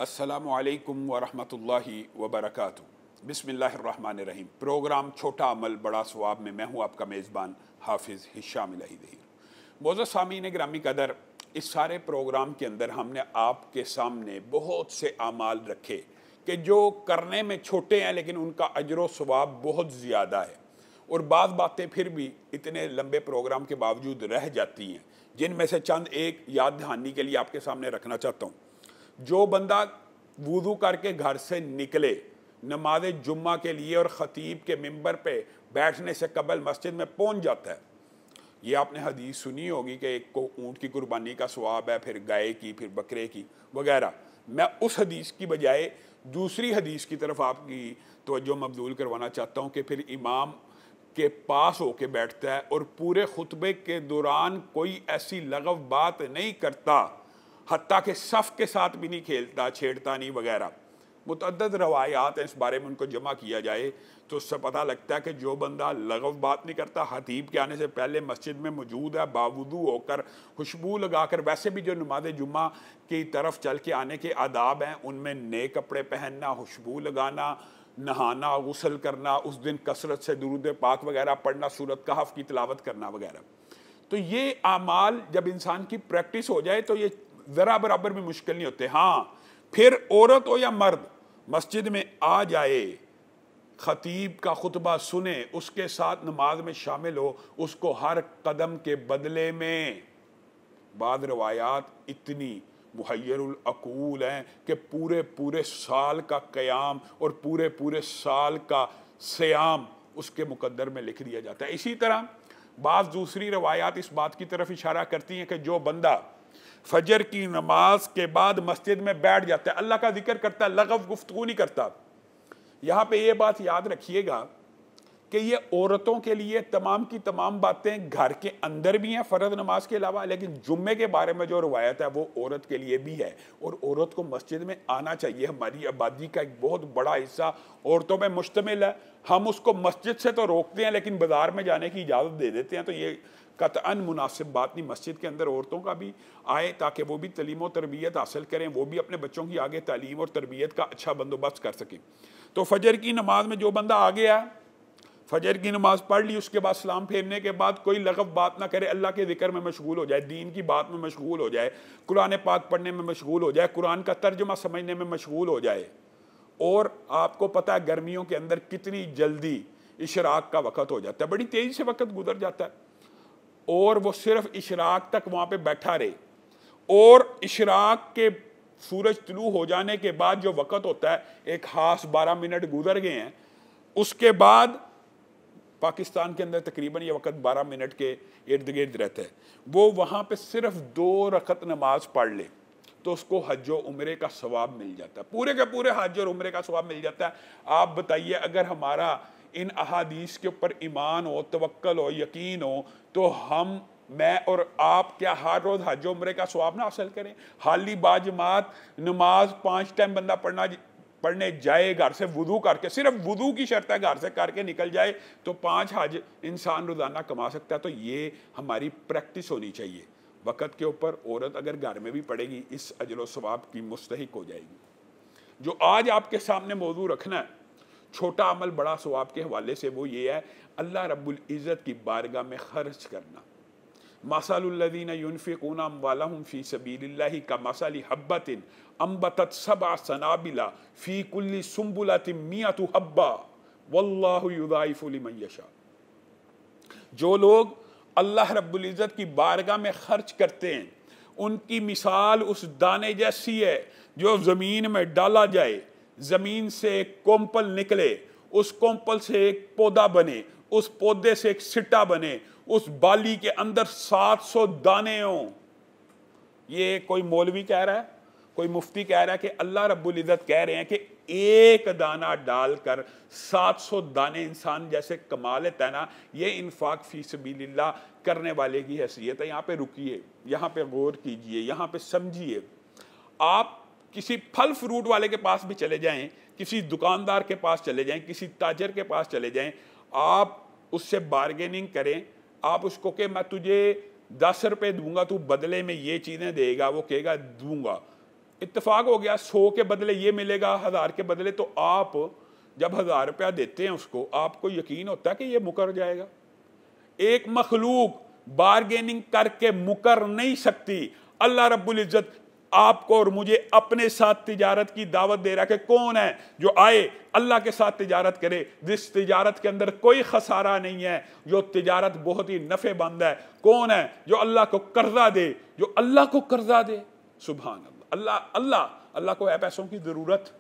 अस्सलामुअलैकुम वरहमतुल्लाहि वबरकातुहू। बिस्मिल्लाहिर्रहमानिर्रहीम। प्रोग्राम छोटा अमल बड़ा सवाब में मैं हूँ आपका मेज़बान हाफिज़ हिशाम इलाही ज़हीर। मोअज़्ज़ज़ सामीन गिरामी कदर, इस सारे प्रोग्राम के अंदर हमने आपके सामने बहुत से आमाल रखे कि जो करने में छोटे हैं लेकिन उनका अजर व सवाब बहुत ज़्यादा है, और बाज़ बातें फिर भी इतने लंबे प्रोग्राम के बावजूद रह जाती हैं, जिनमें से चंद एक याद दहानी के लिए आपके सामने रखना चाहता हूँ। जो बंदा वुज़ू करके घर से निकले नमाज जुम्मा के लिए और ख़तीब के मिंबर पे बैठने से कबल मस्जिद में पहुंच जाता है, ये आपने हदीस सुनी होगी कि एक को ऊँट की कुर्बानी का सवाब है, फिर गाय की, फिर बकरे की वगैरह। मैं उस हदीस की बजाय दूसरी हदीस की तरफ आपकी तवज्जो मबजूल करवाना चाहता हूँ कि फिर इमाम के पास होके बैठता है और पूरे खुतबे के दौरान कोई ऐसी लगव बात नहीं करता, हत्ता के सफ़ के साथ भी नहीं खेलता, छेड़ता नहीं वगैरह। मुतअद्दद रवायात हैं, इस बारे में उनको जमा किया जाए तो उससे पता लगता है कि जो बंदा लगव बात नहीं करता, खतीब के आने से पहले मस्जिद में मौजूद है, बावुदू होकर खुशबू लगाकर, वैसे भी जो नमाज जुम्मा की तरफ चल के आने के आदाब हैं उनमें नए कपड़े पहनना, खुशबू लगाना, नहाना, गुस्ल करना, उस दिन कसरत से दुरूद पाक वगैरह पढ़ना, सूरत कहफ की तिलावत करना वगैरह। तो ये आमाल जब इंसान की प्रैक्टिस हो जाए तो ये ज़रा बराबर भी मुश्किल नहीं होते। हाँ, फिर औरत हो या मर्द मस्जिद में आ जाए, खतीब का खुतबा सुने, उसके साथ नमाज में शामिल हो, उसको हर कदम के बदले में बाद रवायात इतनी मुहय्यरुल अकूल हैं कि पूरे पूरे साल का क़याम और पूरे पूरे साल का सियाम उसके मुकद्दर में लिख दिया जाता है। इसी तरह बाज़ दूसरी रवायात इस बात की तरफ इशारा करती हैं कि जो बंदा फजर की नमाज के बाद मस्जिद में बैठ जाता है, अल्लाह का जिक्र करता है, लगव गुफ्तगू नहीं करता। यहाँ पे ये बात याद रखिएगा कि ये औरतों के लिए तमाम की तमाम बातें घर के अंदर भी हैं फ़र्ज नमाज के अलावा, लेकिन जुम्मे के बारे में जो रवायत है वो औरत के लिए भी है, और औरत को मस्जिद में आना चाहिए। हमारी आबादी का एक बहुत बड़ा हिस्सा औरतों में मुश्तमिल है। हम उसको मस्जिद से तो रोकते हैं लेकिन बाज़ार में जाने की इजाज़त दे देते हैं, तो ये कतअन मुनासिब बात नहीं। मस्जिद के अंदर औरतों का भी आए ताकि वो भी तलीम और तरबियत हासिल करें, वो भी अपने बच्चों की आगे तालीम और तरबियत का अच्छा बंदोबस्त कर सकें। तो फजर की नमाज में जो बंदा आ गया, फजर की नमाज पढ़ ली, उसके बाद सलाम फेरने के बाद कोई लगव बात ना करे, अल्लाह के जिक्र में मशगूल हो जाए, दीन की बात में मशगूल हो जाए, कुरान पाक पढ़ने में मशगूल हो जाए, कुरान का तर्जुमा समझने में मशगूल हो जाए। और आपको पता है गर्मियों के अंदर कितनी जल्दी इशराक का वक़्त हो जाता है, बड़ी तेज़ी से वक़्त गुजर जाता है, और वो सिर्फ इशराक तक वहाँ पे बैठा रहे, और इशराक के सूरज तुलू हो जाने के बाद जो वक़्त होता है, एक खास 12 मिनट गुजर गए हैं, उसके बाद पाकिस्तान के अंदर तकरीबन ये वक़्त 12 मिनट के इर्द गिर्द रहता है, वो वहाँ पे सिर्फ 2 रकत नमाज पढ़ ले तो उसको हज और उम्रे का सवाब मिल जाता है, पूरे के पूरे हज और उम्रे का सवाब मिल जाता है। आप बताइए, अगर हमारा इन अहादीस के ऊपर ईमान हो, तवक्कल हो, यकीन हो, तो हम, मैं और आप क्या हर रोज़ हज उम्रे का सवाब ना हासिल करें? हाली बाजमात नमाज 5 टाइम बंदा पढ़ने जाए घर से वुज़ू करके, सिर्फ वुज़ू की शर्त है, घर से करके निकल जाए तो 5 हज इंसान रोज़ाना कमा सकता है। तो ये हमारी प्रैक्टिस होनी चाहिए। वक़्त के ऊपर औरत अगर घर में भी पढ़ेगी, इस अजर व सवाब की मुस्तहिक हो जाएगी। जो आज आपके सामने मौजू रखना है छोटा अमल बड़ा सवाब के हवाले से, वो ये है अल्लाह रब्बुल इज़्ज़त की बारगाह में खर्च करना। मसलुल्लज़ीना युनफ़िक़ूना अम्वालहुम फ़ी सबीलिल्लाहि कमसलि हब्बतिन अम्बतत सबअ सनाबिला फ़ी कुल्लि सुम्बुलतिन मिअतु हब्बा वल्लाहु युज़ाइफ़ु लिमन यशा। जो लोग अल्लाह रब्बुल इज़्ज़त की बारगाह में खर्च करते हैं, उनकी मिसाल उस दाने जैसी है जो ज़मीन में डाला जाए, ज़मीन से एक कोम्पल निकले, उस कोम्पल से एक पौधा बने, उस पौधे से एक सिट्टा बने, उस बाली के अंदर 700 दाने हों। ये कोई मौलवी कह रहा है, कोई मुफ्ती कह रहा है कि अल्लाह रब्बुल इज़्ज़त कह रहे हैं कि एक दाना डालकर 700 दाने इंसान जैसे कमा लेता है ना, ये इन्फाक फी सबीलिल्लाह करने वाले की हैसियत है। यहाँ पे रुकिए, यहाँ पे गौर कीजिए, यहाँ पे समझिए। आप किसी फल फ्रूट वाले के पास भी चले जाएं, किसी दुकानदार के पास चले जाएं, किसी ताजर के पास चले जाएं, आप उससे बार्गेनिंग करें, आप उसको कि मैं तुझे 10 रुपये दूंगा, तू बदले में ये चीज़ें देगा, वो कहेगा दूंगा। इत्तेफाक हो गया, 100 के बदले ये मिलेगा, 1000 के बदले। तो आप जब 1000 रुपया देते हैं उसको, आपको यकीन होता है कि ये मुकर जाएगा? एक मखलूक बारगेनिंग करके मुकर नहीं सकती। अल्लाह रब्बुल इज्जत आपको और मुझे अपने साथ तिजारत की दावत दे रहा है कि कौन है जो आए अल्लाह के साथ तिजारत करे, जिस तिजारत के अंदर कोई खसारा नहीं है, जो तिजारत बहुत ही नफ़ेबंद है। कौन है जो अल्लाह को कर्जा दे, जो अल्लाह को कर्जा दे। सुभान अल्लाह, अल्लाह अल्लाह को है पैसों की ज़रूरत।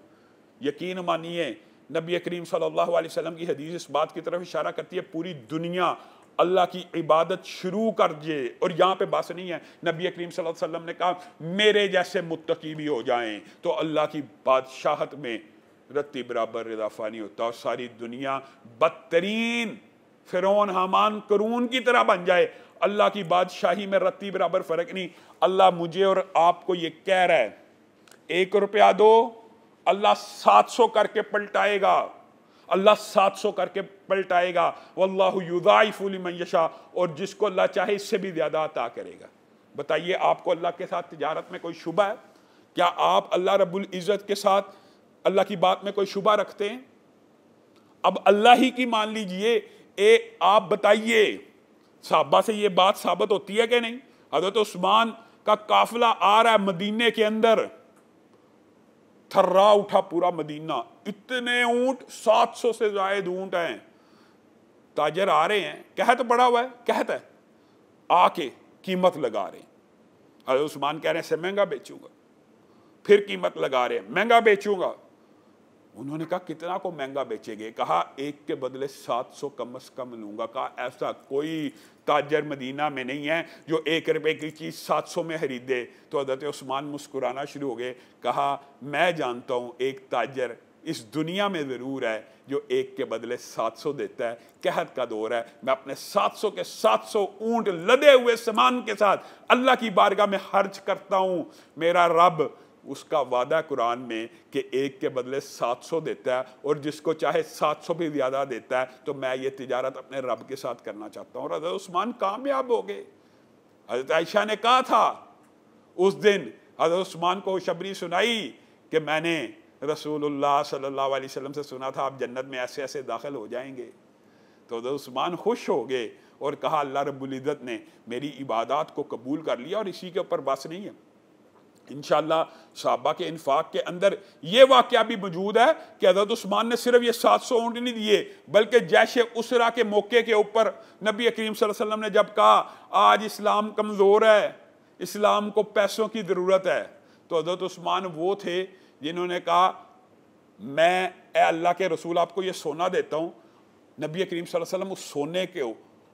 यकीन मानिए, नबी करीम सल्लल्लाहु अलैहि वसल्लम की हदीस इस बात की तरफ इशारा करती है, पूरी दुनिया अल्लाह की इबादत शुरू कर दे। और यहाँ पे बस नहीं है, नबी करीम सल्लल्लाहु अलैहि वसल्लम ने कहा मेरे जैसे मुत्तकी भी हो जाएं तो अल्लाह की बादशाहत में रत्ती बराबर इजाफा नहीं होता। और सारी दुनिया बदतरीन फिरौन, हामान, करून की तरह बन जाए, अल्लाह की बादशाही में रत्ती बराबर फर्क नहीं। अल्लाह मुझे और आपको ये कह रहा है, 1 रुपया दो, अल्लाह 700 करके पलटाएगा, अल्लाह 700 करके पलटाएगा। वल्लाहु युदाइफु लिमन यशा, और जिसको अल्लाह चाहे इससे भी ज्यादा अता करेगा। बताइए, आपको अल्लाह के साथ तिजारत में कोई शुबा है? क्या आप अल्लाह रब्बुल इज्जत के साथ अल्लाह की बात में कोई शुबा रखते हैं? अब अल्लाह ही की मान लीजिए, आप बताइए, साहबा से ये बात साबित होती है कि नहीं? हज़रत उस्मान का काफिला आ रहा है मदीने के अंदर, थर्रा उठा पूरा मदीना, इतने ऊंट, 700 से ज्यादा ऊंट हैं। ताजर आ रहे हैं, कहत पड़ा हुआ है, कहत है, आके कीमत लगा रहे हैं। हज़रत उस्मान कह रहे हैं से महंगा बेचूंगा, फिर कीमत लगा रहे हैं, महंगा बेचूंगा। उन्होंने कहा कितना को महंगा बेचेंगे? कहा 1 के बदले 700 कम से कम लूंगा। कहा ऐसा कोई ताजर मदीना में नहीं है जो 1 रुपए की चीज़ 700 में खरीदे। तो हज़रत उस्मान मुस्कुराना शुरू हो गए। कहा मैं जानता हूँ एक ताजर इस दुनिया में ज़रूर है जो 1 के बदले 700 देता है। कहत का दौर है, मैं अपने 700 के 700 ऊंट लदे हुए सामान के साथ अल्लाह की बारगाह में खर्च करता हूँ। मेरा रब, उसका वादा कुरान में कि 1 के बदले 700 देता है, और जिसको चाहे 700 भी ज़्यादा देता है। तो मैं ये तिजारत अपने रब के साथ करना चाहता हूँ। और हज़रत उस्मान कामयाब हो गए। हज़रत आयशा ने कहा था उस दिन, हज़रत उस्मान को खुशखबरी सुनाई कि मैंने रसूलुल्लाह सल्लल्लाहु अलैहि वसल्लम से सुना था आप जन्नत में ऐसे ऐसे दाखिल हो जाएंगे। तो हज़रत उस्मान खुश हो गए और कहा अल्लाह रब्बुल इज़्ज़त ने मेरी इबादत को कबूल कर लिया। और इसी के ऊपर बस नहीं है, इंशाअल्लाह सहाबा के इन्फाक के अंदर ये वाक़या भी मौजूद है कि हज़रत उस्मान ने सिर्फ ये 700 ऊँट नहीं दिए, बल्कि जैश उसरा के मौके के ऊपर नबी करीम सल्लल्लाहु अलैहि वसल्लम ने जब कहा आज इस्लाम कमज़ोर है, इस्लाम को पैसों की ज़रूरत है, तो हज़रत उस्मान वो थे जिन्होंने कहा मैं अल्लाह के रसूल आपको ये सोना देता हूँ। नबी करीम सल्लल्लाहु अलैहि वसल्लम उस सोने के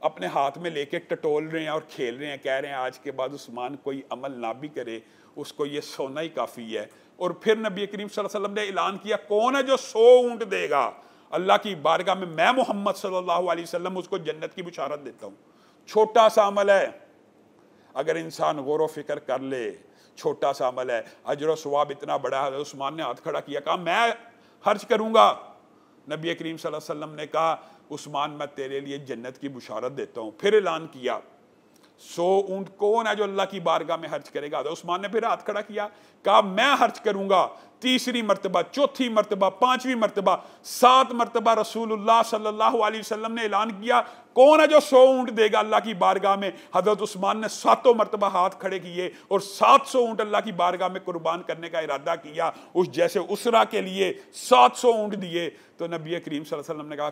अपने हाथ में लेके टटोल रहे हैं और खेल रहे हैं, कह रहे हैं आज के बाद उस्मान कोई अमल ना भी करे उसको ये सोना ही काफ़ी है। और फिर नबी करीम सल्लल्लाहु अलैहि वसल्लम ने ऐलान किया कौन है जो 100 ऊँट देगा अल्लाह की बारगाह में, मैं मोहम्मद सल्लल्लाहु अलैहि वसल्लम उसको जन्नत की बुशारत देता हूँ। छोटा सा अमल है, अगर इंसान गौर व फिक्र कर ले, छोटा सा अमल है, अजर व सवाब इतना बड़ा है। उस्मान ने हाथ खड़ा किया, कहा मैं खर्च करूँगा। नबी करीम सल्लल्लाहु अलैहि वसल्लम ने कहा उस्मान मैं तेरे लिए जन्नत की बुशारत देता हूँ। फिर ऐलान किया 100 ऊँट कौन है जो अल्लाह की बारगाह में खर्च करेगा? तो उस्मान ने फिर हाथ खड़ा किया, कहा मैं खर्च करूँगा। तीसरी मरतबा, चौथी मरतबा, 5वीं मरतबा, 7 मरतबा रसूलुल्लाह सल्लल्लाहु अलैहि वसल्लम ने ऐलान किया कौन है जो 100 ऊँट देगा अल्लाह की बारगाह में? हज़रत उस्मान ने 7 मरतबा हाथ खड़े किए और 700 ऊँट अल्लाह की बारगाह में कुर्बान करने का इरादा किया। उस जैसे उसरा के लिए 700 ऊँट दिए। तो नबी करीम सल्लल्लाहु अलैहि वसल्लम ने कहा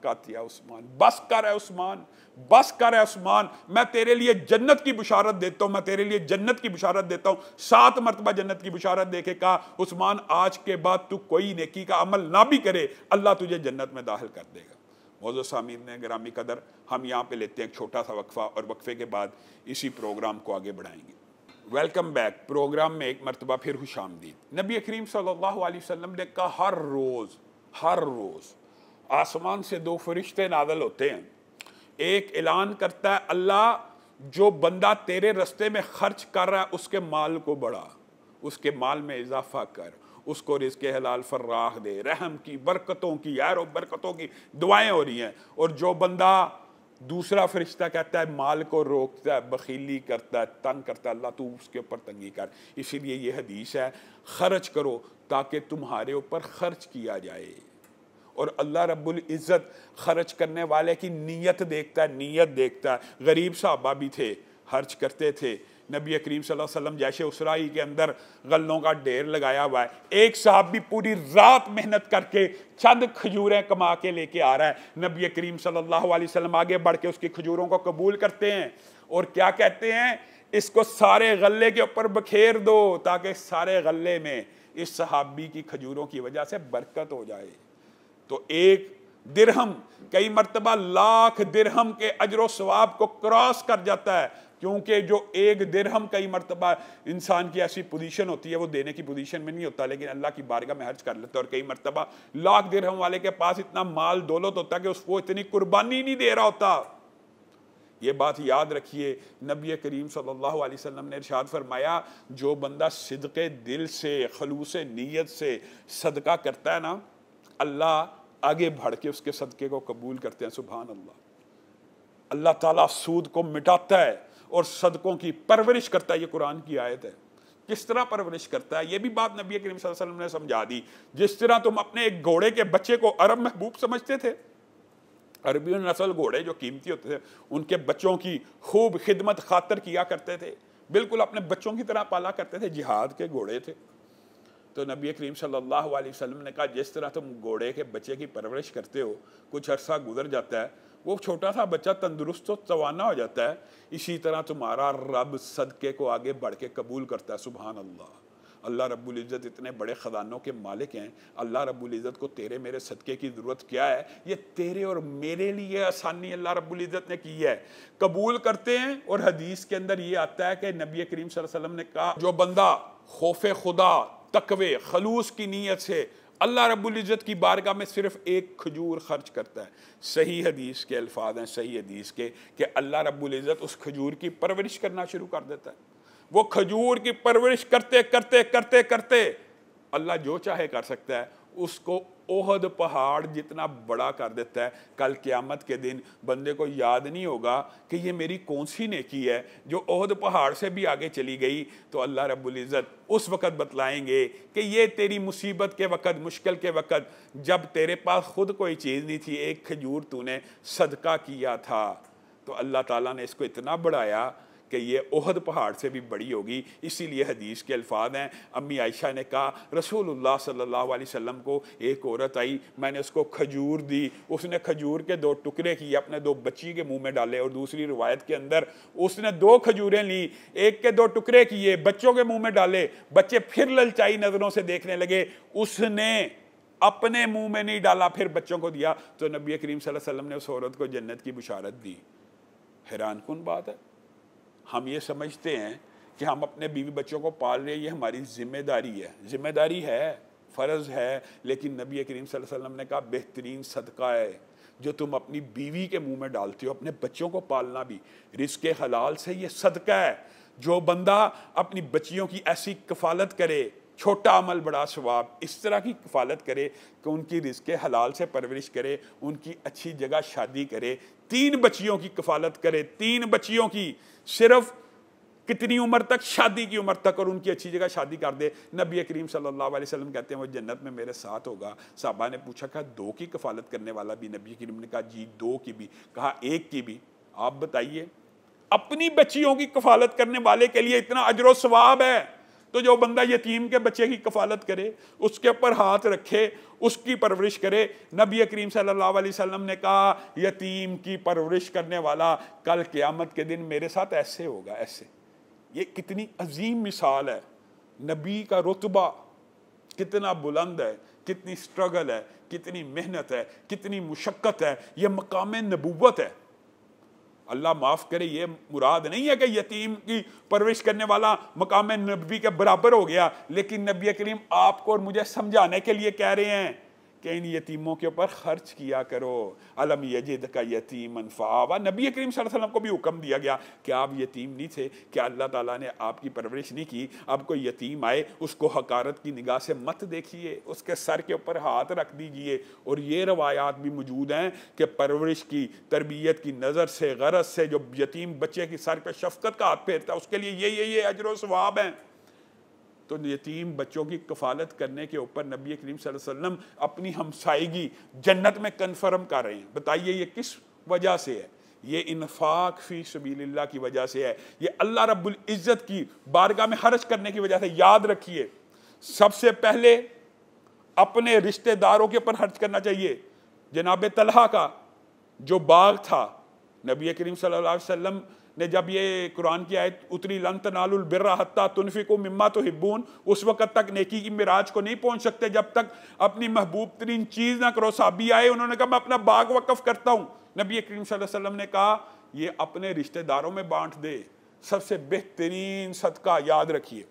कत या उस्मान, बस कर है उस्मान, बस कर है उस्मान, मैं तेरे लिए जन्नत की बुशारत देता हूँ, मैं तेरे लिए जन्नत की बुशारत देता हूँ। 7 मरतबा जन्नत की बुशारत देके कहा उस्मान आज के बाद तू कोई नेकी का अमल ना भी करे अल्लाह तुझे जन्नत में दाखिल कर देगा। मौजूद सामीन ने गिरामी कदर, हम यहाँ पे लेते हैं एक छोटा सा वक्फा और वक्फे के बाद इसी प्रोग्राम को आगे बढ़ाएंगे। Welcome back. प्रोग्राम में एक मरतबा फिर खुशामदीद। नबी करीम सल्लल्लाहु अलैहि वसल्लम ने कहा हर रोज़ आसमान से 2 फरिश्ते नाज़िल होते हैं। एक ऐलान करता है अल्लाह जो बंदा तेरे रस्ते में खर्च कर रहा है उसके माल को बढ़ा, उसके माल में इजाफा कर, उसको रिज़्क़े हलाल फर्राह दे, रहम की, बरकतों की, यार बरकतों की दुआएं हो रही हैं। और जो बंदा दूसरा फरिश्ता कहता है माल को रोकता है, बखीली करता है, तंग करता है, अल्लाह तू उसके ऊपर तंगी कर। इसीलिए ये हदीस है, खर्च करो ताकि तुम्हारे ऊपर खर्च किया जाए। और अल्लाह रब्बुल इज़्ज़त खर्च करने वाले की नीयत देखता है, नीयत देखता है। गरीब साहबा भी थे, खर्च करते थे। नबी करीम सल्लल्लाहु अलैहि वसल्लम जैसे उसराई के अंदर गल्लों का ढेर लगाया हुआ है, एक साहब भी पूरी रात मेहनत करके चंद खजूरें कमा के लेके आ रहा है, नबी करीम सल्लल्लाहु अलैहि वसल्लम आगे बढ़ के उसकी खजूरों को कबूल करते हैं और क्या कहते हैं, इसको सारे गल्ले के ऊपर बखेर दो ताकि सारे गल्ले में इस सहाबी की खजूरों की वजह से बरकत हो जाए। तो एक दिरहम कई मर्तबा लाख दिरहम के अजर सवाब को क्रॉस कर जाता है, क्योंकि जो एक दिरहम कई मर्तबा इंसान की ऐसी पोजीशन होती है वो देने की पोजीशन में नहीं होता, लेकिन अल्लाह की बारगाह में खर्च कर लेता है। और कई मर्तबा लाख दिरहम वाले के पास इतना माल दौलत होता है कि उसको इतनी कुर्बानी नहीं दे रहा होता। ये बात याद रखिए, नबी करीम सल्लल्लाहु अलैहि वसल्लम ने इरशाद फरमाया, जो बंदा सिदक़े दिल से खलूस नीयत से सदका करता है ना, अल्लाह आगे बढ़ के उसके सदके को कबूल करते हैं। सुभान अल्लाह। अल्लाह ताला सूद को मिटाता है और सदकों की परवरिश करता है। ये कुरान की आयत है। किस तरह परवरिश करता है ये भी बात नबी करीम सल्लल्लाहु अलैहि वसल्लम ने समझा दी। जिस तरह तुम अपने एक घोड़े के बच्चे को अरब महबूब समझते थे, अरबी नस्ल घोड़े जो कीमती होते थे उनके बच्चों की खूब खिदमत खातर किया करते थे, बिल्कुल अपने बच्चों की तरह पाला करते थे, जिहाद के घोड़े थे। तो नबी करीम सल्लल्लाहु अलैहि वसल्लम ने कहा, जिस तरह तुम घोड़े के बच्चे की परवरिश करते हो, कुछ अरसा गुजर जाता है, वो छोटा सा बच्चा तंदुरुस्त तो तवाना हो जाता है, इसी तरह तुम्हारा रब सदके को आगे बढ़ के कबूल करता है। सुभान अल्लाह। अल्लाह रब्बुल इज़्ज़त इतने बड़े ख़जानों के मालिक हैं। अल्लाह रब्बुल इज़्ज़त को तेरे मेरे सदके की ज़रूरत क्या है? ये तेरे और मेरे लिए आसानी अल्लाह रब्बुल इज़्ज़त ने की है, कबूल करते हैं। और हदीस के अंदर ये आता है कि नबी करीम सल्लल्लाहु अलैहि वसल्लम ने कहा, जो बंदा खौफ़े खुदा, तकवे, खलूस की नीयत से अल्लाह रब्बुल इज़्ज़त की बारगाह में सिर्फ एक खजूर खर्च करता है, सही हदीस के अल्फाज हैं, सही हदीस के, कि अल्लाह रब्बुल इज़्ज़त उस खजूर की परवरिश करना शुरू कर देता है। वो खजूर की परवरिश करते करते करते करते अल्लाह जो चाहे कर सकता है, उसको ओहद पहाड़ जितना बड़ा कर देता है। कल क़यामत के दिन बंदे को याद नहीं होगा कि ये मेरी कौन सी नेकी है जो ओहद पहाड़ से भी आगे चली गई। तो अल्लाह रब्बुल इज़्ज़त उस वक़्त बतलाएंगे कि ये तेरी मुसीबत के वक़्त, मुश्किल के वक़्त, जब तेरे पास खुद कोई चीज़ नहीं थी, एक खजूर तूने सदका किया था, तो अल्लाह ताला ने इसको इतना बढ़ाया कि ये ओहद पहाड़ से भी बड़ी होगी। इसीलिए हदीस के अल्फाज हैं, अम्मी आयशा ने कहा, रसूलुल्लाह सल्लल्लाहु अलैहि वसल्लम को एक औरत आई, मैंने उसको खजूर दी, उसने खजूर के 2 टुकड़े किए, अपने 2 बच्ची के मुंह में डाले, और दूसरी रिवायत के अंदर उसने 2 खजूरें ली, एक के 2 टुकड़े किए, बच्चों के मुंह में डाले, बच्चे फिर ललचाई नज़रों से देखने लगे, उसने अपने मुंह में नहीं डाला, फिर बच्चों को दिया। तो नबी करीम सल्लल्लाहु अलैहि वसल्लम ने उस औरत को जन्नत की बुशारत दी। हैरान कुन बात है। हम ये समझते हैं कि हम अपने बीवी बच्चों को पाल रहे हैं, ये हमारी जिम्मेदारी है। जिम्मेदारी है, फ़र्ज़ है, लेकिन नबी करीम सल्लल्लाहु अलैहि वसल्लम ने कहा बेहतरीन सदका है जो तुम अपनी बीवी के मुंह में डालते हो। अपने बच्चों को पालना भी रिज़्क़े हलाल से ये सदका है। जो बंदा अपनी बच्चियों की ऐसी कफ़ालत करे, छोटा अमल बड़ा सवाब, इस तरह की कफ़ालत करे कि उनकी रिज़्क़े हलाल से परवरिश करे, उनकी अच्छी जगह शादी करे, 3 बच्चियों की कफ़ालत करे, 3 बच्चियों की, सिर्फ कितनी उम्र तक? शादी की उम्र तक, और उनकी अच्छी जगह शादी कर दे। नबी करीम सल्लल्लाहु अलैहि वसल्लम कहते हैं वो जन्नत में मेरे साथ होगा। साहबा ने पूछा, कहा 2 की कफ़ालत करने वाला भी? नबी करीम ने कहा जी 2 की भी। कहा 1 की भी? आप बताइए, अपनी बच्चियों की कफ़ालत करने वाले के लिए इतना अजर व सवाब है, तो जो बंदा यतीम के बच्चे की कफ़ालत करे, उसके ऊपर हाथ रखे, उसकी परवरिश करे। नबी करीम सल्लल्लाहु अलैहि वसल्लम ने कहा, यतीम की परवरिश करने वाला कल क़यामत के दिन मेरे साथ ऐसे होगा, ऐसे। ये कितनी अजीम मिसाल है। नबी का रुतबा कितना बुलंद है, कितनी स्ट्रगल है, कितनी मेहनत है, कितनी मुशक्क़त है। ये मकाम नबुव्वत है। अल्लाह माफ़ करे, ये मुराद नहीं है कि यतीम की परवरिश करने वाला मकाम नबी के बराबर हो गया, लेकिन नबी करीम आपको और मुझे समझाने के लिए कह रहे हैं कि इन यतीमों के ऊपर खर्च किया करो। अलम यजिद का यतीमन फ़आवा, नबी करीम सल्लल्लाहु अलैहि वसल्लम को भी हुक्म दिया गया कि आप यतीम नहीं थे, कि अल्लाह ताला ने आपकी परवरिश नहीं की। अब कोई यतीम आए उसको हकारत की निगाह से मत देखिए, उसके सर के ऊपर हाथ रख दीजिए। और ये रवायात भी मौजूद हैं कि परवरिश की, तरबियत की नज़र से, गरज से जो यतीम बच्चे की सर पर शफकत का हाथ फेरता है उसके लिए ये अजर व सवाब हैं। तो यतीम बच्चों की कफालत करने के ऊपर नबी करीम सल्लल्लाहु अलैहि वसल्लम अपनी हमसायगी जन्नत में कन्फर्म कर रहे हैं। बताइए ये किस वजह से है? ये इन्फाक फी सबीलिल्लाह की वजह से है, ये अल्लाह रब्बुल इज़्ज़त की बारगाह में खर्च करने की वजह से। याद रखिए, सबसे पहले अपने रिश्तेदारों के ऊपर खर्च करना चाहिए। जनाब तलहा का जो बाग था, नबी करीम सल्लल्लाहु अलैहि वसल्लम ने जब ये कुरान की आयत उतरी, लन तनालुल बिर्रा हत्ता तुनफिकू मिम्मा तुहिब्बून, उस वक़्त तक नेकी की मिराज को नहीं पहुंच सकते जब तक अपनी महबूब तरीन चीज़ ना करो। साहबी आए, उन्होंने कहा मैं अपना बाग वक़्फ़ करता हूँ। नबी करीम सल्लल्लाहु अलैहि वसल्लम ने कहा ये अपने रिश्तेदारों में बांट दे। सबसे बेहतरीन सदका, याद रखिए,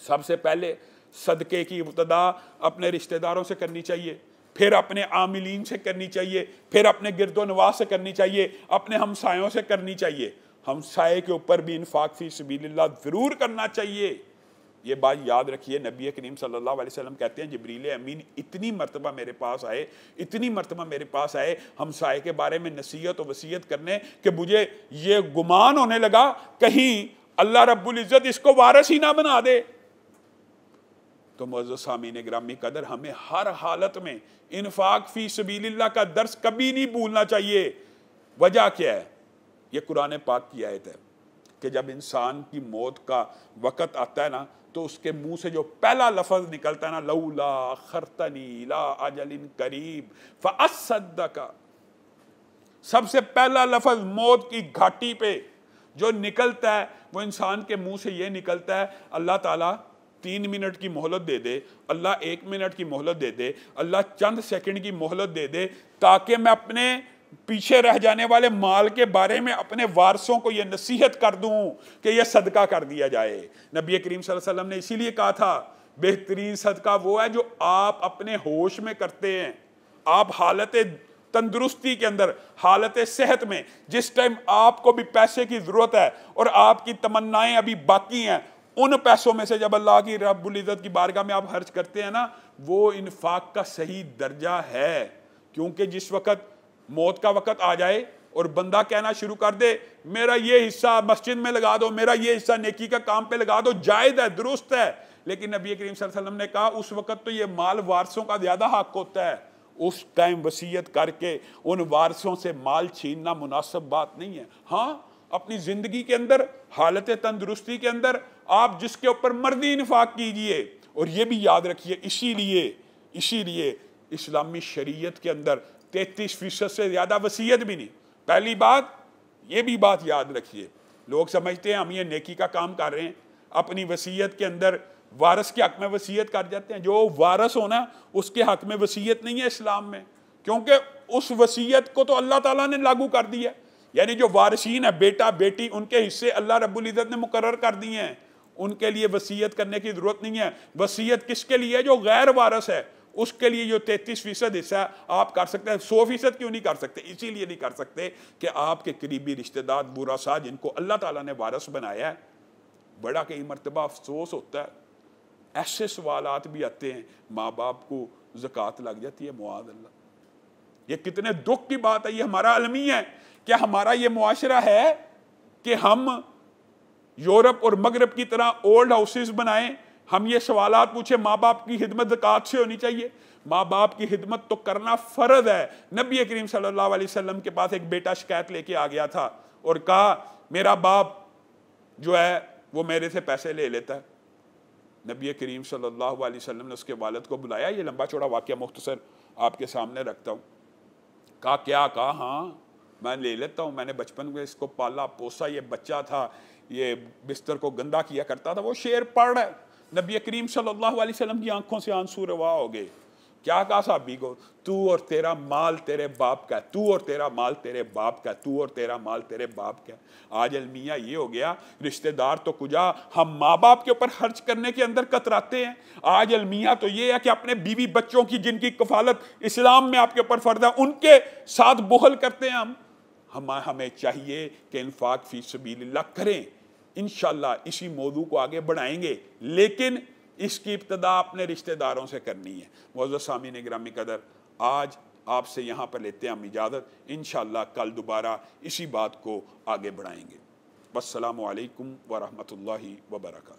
सबसे पहले सदक़े की इब्तिदा अपने रिश्तेदारों से करनी चाहिए, फिर अपने आमिलीन से करनी चाहिए, फिर अपने गिरदो नवाज से करनी चाहिए, अपने हमसायों से करनी चाहिए। हमसाये के ऊपर भी इन्फाक फी सबीलिल्लाह ज़रूर करना चाहिए। ये बात याद रखिए। नबी करीम सल्लल्लाहु अलैहि वसल्लम कहते हैं जिब्रील अमीन इतनी मरतबा मेरे पास आए, इतनी मरतबा मेरे पास आए हमसाये के बारे में नसीहत और वसीयत करने, कि मुझे ये गुमान होने लगा कहीं अल्लाह रब्बुल इज़्ज़त इसको वारिस ही ना बना दे। तो मुअज़्ज़ज़ सामीन ग्रामी कदर, हमें हर हालत में इन्फाक फी सबीलिल्लाह का दर्स कभी नहीं भूलना चाहिए। वजह क्या है? ये कुरान पाक की आयत है कि जब इंसान की मौत का वक़्त आता है ना, तो उसके मुंह से जो पहला लफ्ज़ निकलता है ना, लौला खरतनी ला अजलिन करीब फ़अस्सद्दक़, सबसे पहला लफ्ज़ मौत की घाटी पे जो निकलता है वो इंसान के मुंह से ये निकलता है, अल्लाह ताला 3 मिनट की मोहलत दे दे, अल्लाह 1 मिनट की मोहलत दे दे, अल्लाह चंद सेकंड की मोहलत दे दे, ताकि मैं अपने पीछे रह जाने वाले माल के बारे में अपने वारसों को यह नसीहत कर दूं कि यह सदका कर दिया जाए। नबी करीम सल्लल्लाहु अलैहि वसल्लम ने इसीलिए कहा था बेहतरीन सदका वो है जो आप अपने होश में करते हैं। आप हालत तंदुरुस्ती के अंदर, हालत सेहत में, जिस टाइम आपको भी पैसे की ज़रूरत है और आपकी तमन्नाएं अभी बाकी हैं, उन पैसों में से जब अल्लाह की रब्बुल इज़्ज़त की बारगाह में आप खर्च करते हैं ना, वो इन्फाक का सही दर्जा है। क्योंकि जिस वक़्त मौत का वक़्त आ जाए और बंदा कहना शुरू कर दे मेरा ये हिस्सा मस्जिद में लगा दो, मेरा ये हिस्सा नेकी का काम पे लगा दो, जायज़ है, दुरुस्त है, लेकिन नबी करीम सल्लल्लाहु अलैहि वसल्लम ने कहा उस वक़्त तो ये माल वारसों का ज़्यादा हक होता है। उस टाइम वसीयत करके उन वारसों से माल छीनना मुनासिब बात नहीं है। हाँ, अपनी ज़िंदगी के अंदर, हालत तंदुरुस्ती के अंदर आप जिसके ऊपर मर्जी इन्फाक कीजिए। और ये भी याद रखिए, इसीलिए इस्लामी शरीयत के अंदर 33% से ज़्यादा वसीयत भी नहीं। पहली बात, ये भी बात याद रखिए, लोग समझते हैं हम ये नेकी का काम कर रहे हैं, अपनी वसीयत के अंदर वारस के हक में वसीयत कर जाते हैं। जो वारस होना उसके हक में वसीयत नहीं है इस्लाम में, क्योंकि उस वसीयत को तो अल्लाह ताला ने लागू कर दिया। यानी जो वारिसीन है, बेटा बेटी, उनके हिस्से अल्लाह रब्बुल इज़्ज़त ने मुकर्रर कर दिए हैं, उनके लिए वसीयत करने की ज़रूरत नहीं है। वसीयत किसके लिए? जो गैर वारस है, उसके लिए जो 33% हिस्सा आप कर सकते हैं। 100% क्यों नहीं कर सकते? इसीलिए नहीं कर सकते कि आपके करीबी रिश्तेदार बुरासा जिनको अल्लाह ताला ने वारस बनाया है, बड़ा कई मरतबा अफसोस होता है, ऐसे सवालात भी आते हैं, माँ बाप को ज़कात लग जाती है, मुआज़ अल्लाह। ये कितने दुख की बात है, ये हमारा अलमी है। क्या हमारा ये मुआशरा है कि हम यूरोप और मगरब की तरह ओल्ड हाउसेस बनाएं? हम ये सवालात पूछे, माँ बाप की खिदमत ज़कात से होनी चाहिए। माँ बाप की खिदमत तो करना फ़र्ज है। नबी करीम सल्लल्लाहु अलैहि वसल्लम के पास एक बेटा शिकायत लेके आ गया था और कहा मेरा बाप जो है वो मेरे से पैसे ले लेता है। नबी करीम सल्लल्लाहु अलैहि वसल्लम ने उसके वालिद को बुलाया, ये लंबा चौड़ा वाक़या मुख्तसर आपके सामने रखता हूँ। कहा क्या? कहा हाँ मैं ले लेता हूँ, मैंने बचपन में इसको पाला पोसा, ये बच्चा था, ये बिस्तर को गंदा किया करता था। वो शेर पढ़ रहा है, नबी करीम सल्लल्लाहु अलैहि वसल्लम की आंखों से आंसू रवा हो गए। क्या कहा साहबी को? तू और तेरा माल तेरे बाप का, तू और तेरा माल तेरे बाप का, तू और तेरा माल तेरे बाप का। आज अलमिया ये हो गया, रिश्तेदार तो कुजा, हम माँ बाप के ऊपर खर्च करने के अंदर कतराते हैं। आज अलमिया तो ये है कि अपने बीवी बच्चों की जिनकी कफालत इस्लाम में आपके ऊपर फर्ज है, उनके साथ बुखल करते हैं हम। हमें चाहिए कि इन्फाक फी सबीलिल्लाह करें। इंशाअल्लाह इसी मौजू को आगे बढ़ाएंगे, लेकिन इसकी इब्तदा अपने रिश्तेदारों से करनी है। मुअज़्ज़ज़ सामीन गिरामी कदर, आज आपसे यहाँ पर लेते हैं हम इजाज़त। इंशाअल्लाह कल दोबारा इसी बात को आगे बढ़ाएंगे। वस्सलामु अलैकुम व रहमतुल्लाहि व बरकातुहू।